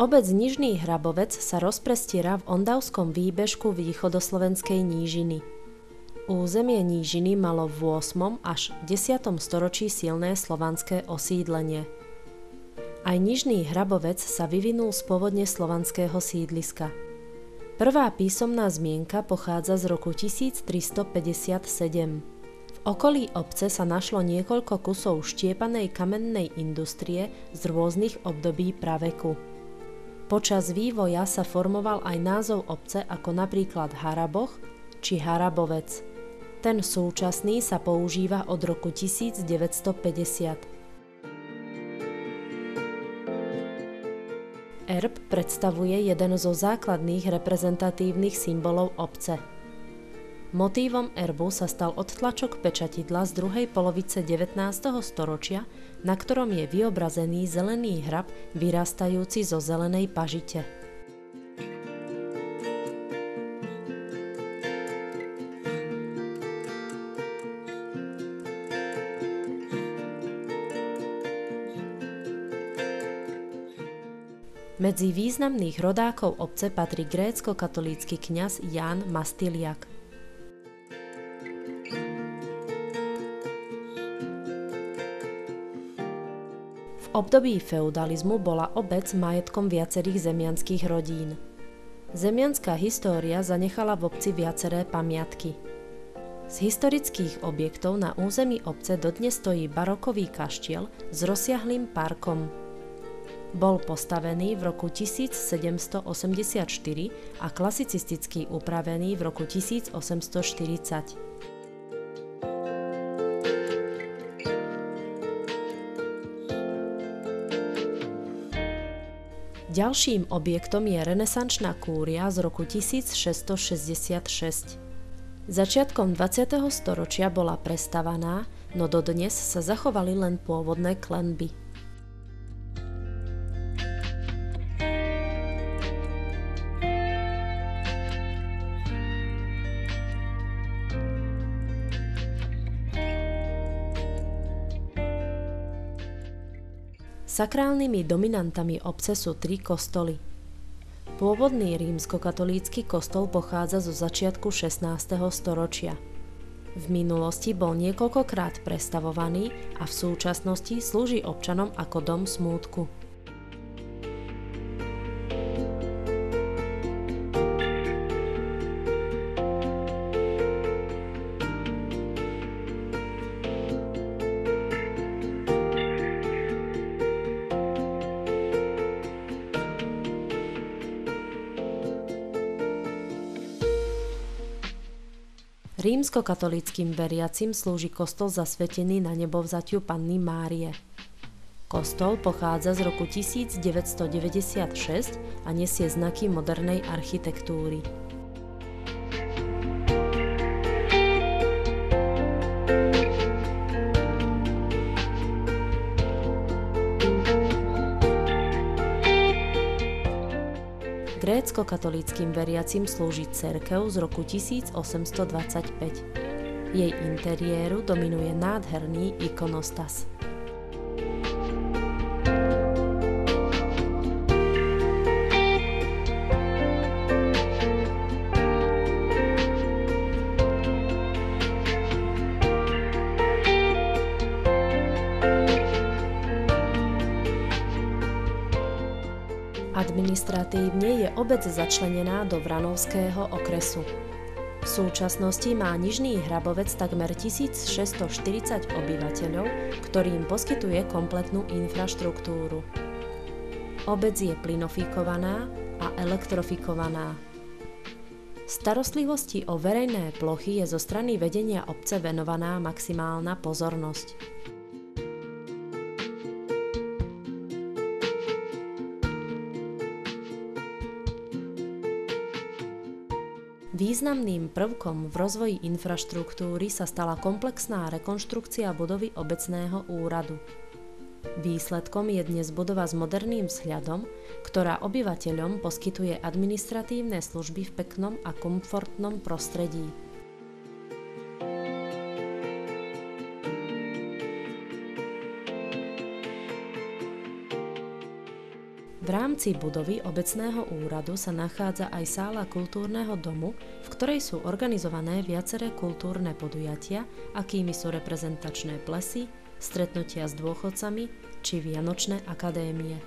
Obec Nižný Hrabovec sa rozprestiera v Ondavskom výbežku východoslovenskej nížiny. Územie nížiny malo v 8. až 10. storočí silné slovanské osídlenie. Aj Nižný Hrabovec sa vyvinul z pôvodne slovanského sídliska. Prvá písomná zmienka pochádza z roku 1357. V okolí obce sa našlo niekoľko kusov štiepanej kamennej industrie z rôznych období praveku. Počas vývoja sa formoval aj názov obce ako napríklad Haraboch či Harabovec. Ten súčasný sa používa od roku 1950. Erb predstavuje jeden zo základných reprezentatívnych symbolov obce. Motívom erbu sa stal odtlačok pečatidla z druhej polovice 19. storočia, na ktorom je vyobrazený zelený hrab vyrastajúci zo zelenej pažite. Medzi významných rodákov obce patrí grécko-katolícky kňaz Ján Mastiliak. V období feudalizmu bola obec majetkom viacerých zemianskych rodín. Zemianská história zanechala v obci viaceré pamiatky. Z historických objektov na území obce dodnes stojí barokový kaštiel s rozsiahlym parkom. Bol postavený v roku 1784 a klasicisticky upravený v roku 1840. Ďalším objektom je renesančná kúria z roku 1666. Začiatkom 20. storočia bola prestavaná, no dodnes sa zachovali len pôvodné klenby. Sakrálnymi dominantami obce sú 3 kostoly. Pôvodný rímskokatolícky kostol pochádza zo začiatku 16. storočia. V minulosti bol niekoľkokrát prestavovaný a v súčasnosti slúži občanom ako dom smútku. Rímskokatolíckym veriacim slúži kostol zasvetený na nebovzatiu Panny Márie. Kostol pochádza z roku 1996 a nesie znaky modernej architektúry. Grécko-katolíckym veriacim slúži cirkev z roku 1825. Jej interiéru dominuje nádherný ikonostas. Administratívne je obec začlenená do Vranovského okresu. V súčasnosti má Nižný Hrabovec takmer 1640 obyvateľov, ktorým poskytuje kompletnú infraštruktúru. Obec je plynofikovaná a elektrofikovaná. Starostlivosti o verejné plochy je zo strany vedenia obce venovaná maximálna pozornosť. Významným prvkom v rozvoji infraštruktúry sa stala komplexná rekonštrukcia budovy obecného úradu. Výsledkom je dnes budova s moderným vzhľadom, ktorá obyvateľom poskytuje administratívne služby v peknom a komfortnom prostredí. V rámci budovy obecného úradu sa nachádza aj sála kultúrneho domu, v ktorej sú organizované viaceré kultúrne podujatia, akými sú reprezentačné plesy, stretnutia s dôchodcami či vianočné akadémie.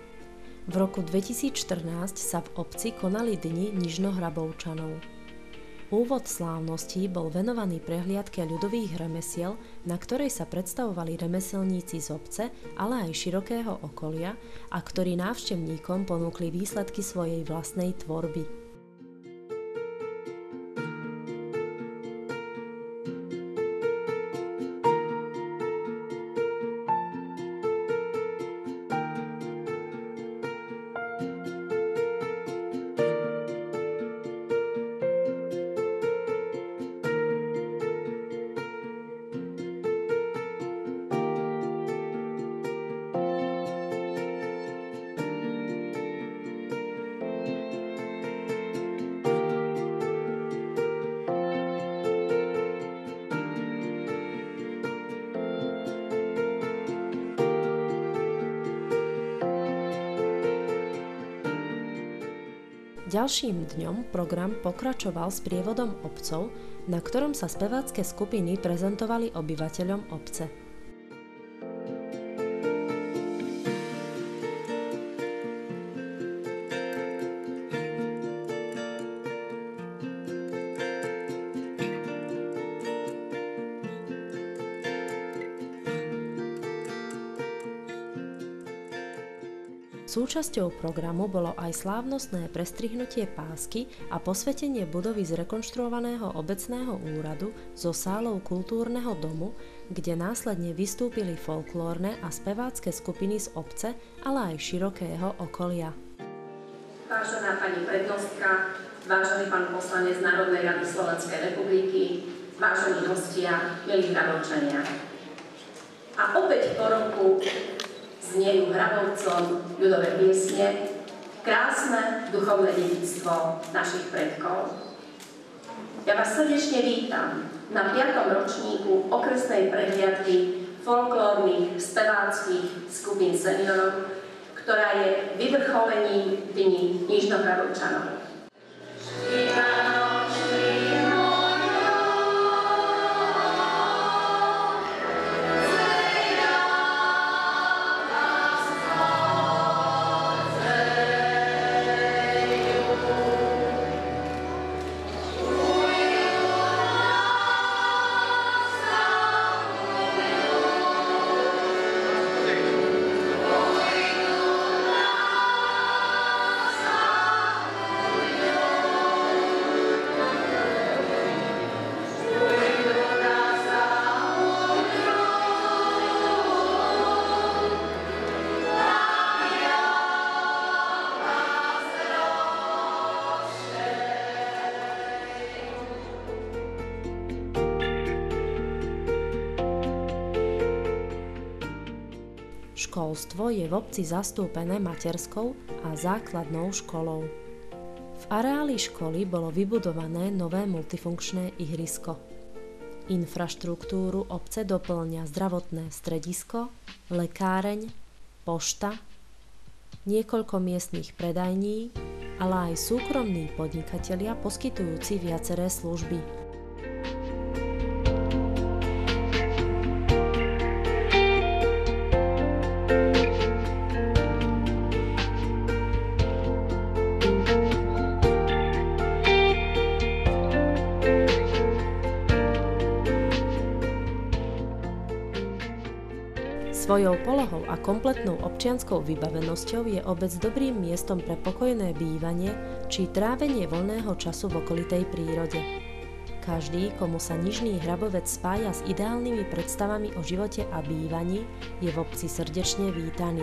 V roku 2014 sa v obci konali dni Nižnohrabovčanov. Úvod slávností bol venovaný prehliadke ľudových remesiel, na ktorej sa predstavovali remeselníci z obce, ale aj širokého okolia, a ktorí návštevníkom ponúkli výsledky svojej vlastnej tvorby. Ďalším dňom program pokračoval s prievodom obcov, na ktorom sa spevácke skupiny prezentovali obyvateľom obce. Súčasťou programu bolo aj slávnostné prestrihnutie pásky a posvetenie budovy zrekonštruovaného obecného úradu so sálou kultúrneho domu, kde následne vystúpili folklórne a spevácke skupiny z obce, ale aj širokého okolia. Vážená pani prednostka, vážený pán poslanec Národnej rady Slovenskej republiky, vážení hostia, milí Hrabovčania. A opäť po roku zniejú Hrabovcom ľudové piesne, krásne duchovné dedičstvo našich predkov. Ja vás srdečne vítam na 5. ročníku okresnej prehliadky folklórnych speváckých skupín seniorov, ktorá je vyvrcholením Dní Nižnohrabovčanov. Školstvo je v obci zastúpené materskou a základnou školou. V areáli školy bolo vybudované nové multifunkčné ihrisko. Infraštruktúru obce doplňa zdravotné stredisko, lekáreň, pošta, niekoľko miestnych predajní, ale aj súkromní podnikatelia poskytujúci viaceré služby. Svojou polohou a kompletnou občianskou vybavenosťou je obec dobrým miestom pre pokojné bývanie či trávenie voľného času v okolitej prírode. Každý, komu sa Nižný Hrabovec spája s ideálnymi predstavami o živote a bývaní, je v obci srdečne vítaný.